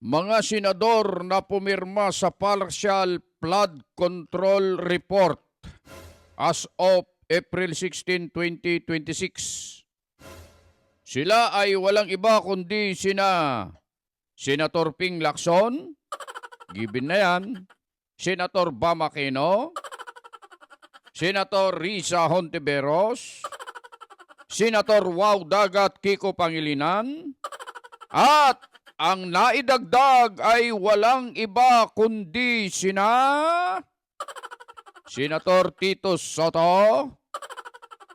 Mga senador na pumirma sa Partial Flood Control Report as of April 16, 2026. Sila ay walang iba kundi sina Senator Ping Lacson, given na yan, Senator Bam Aquino, Senator Risa Hontiveros, Senator Wow Dagat Kiko Pangilinan, at ang naidagdag ay walang iba kundi sina Senator Tito Soto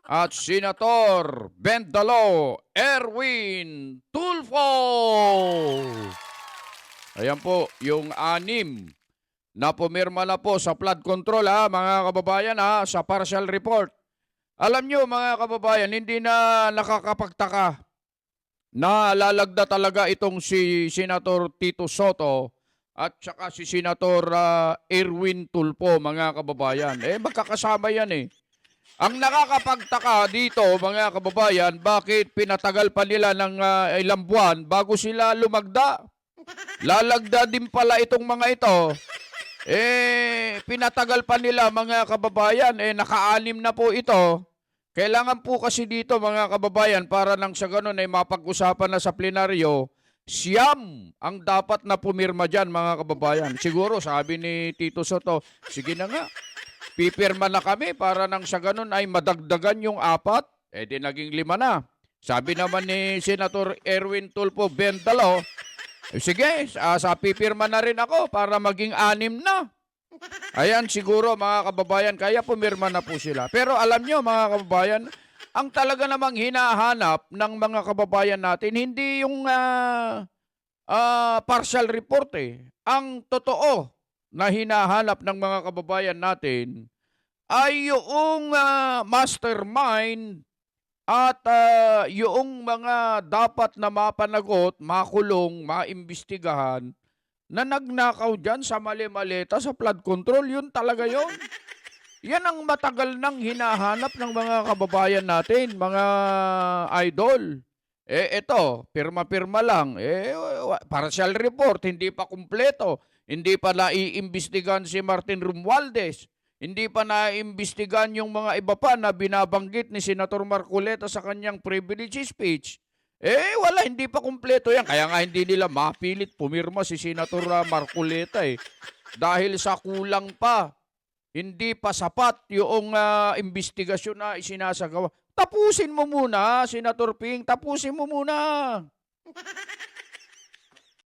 at Senator Bendalo Erwin Tulfo. Ayan po yung anim na pumirma na po sa flood control mga kababayan sa partial report. Alam nyo mga kababayan, hindi na nakakapagtaka na lalagda talaga itong si Senator Tito Soto at saka si Senator Erwin Tulfo, mga kababayan. Magkakasama yan Ang nakakapagtaka dito, mga kababayan, bakit pinatagal pa nila ng ilang buwan bago sila lumagda? Lalagda din pala itong mga ito. Pinatagal pa nila, mga kababayan. Naka-anim na po ito. Kailangan po kasi dito mga kababayan para nang sa ganun ay mapag-usapan na sa plenaryo, siyam ang dapat na pumirma dyan mga kababayan. Siguro sabi ni Tito Soto, sige na nga, pipirma na kami para nang sa ganun ay madagdagan yung 4, di naging 5 na. Sabi naman ni Senator Erwin Tulfo Bendalo, sige, sa pipirma na rin ako para maging 6 na. Ayan, siguro mga kababayan, kaya pumirma na po sila. Pero alam nyo mga kababayan, ang talaga namang hinahanap ng mga kababayan natin, hindi yung partial report Ang totoo na hinahanap ng mga kababayan natin ay yung mastermind at yung mga dapat na mapanagot, makulong, maimbestigahan, na nagnakaw dyan sa mali-maleta sa flood control, yun talaga yun. Yan ang matagal nang hinahanap ng mga kababayan natin, mga idol. Ito, pirma-pirma lang. Partial report, hindi pa kumpleto. Hindi pa naiimbestigan si Martin Romualdez. Hindi pa naiimbestigan yung mga iba pa na binabanggit ni Senator Marcoleta sa kanyang privilege speech. Wala, hindi pa kumpleto yan. Kaya nga hindi nila mapilit pumirma si Senator Marcoleta Dahil sa kulang pa, hindi pa sapat yung investigasyon na isinasagawa. Tapusin mo muna, Senator Ping. Tapusin mo muna.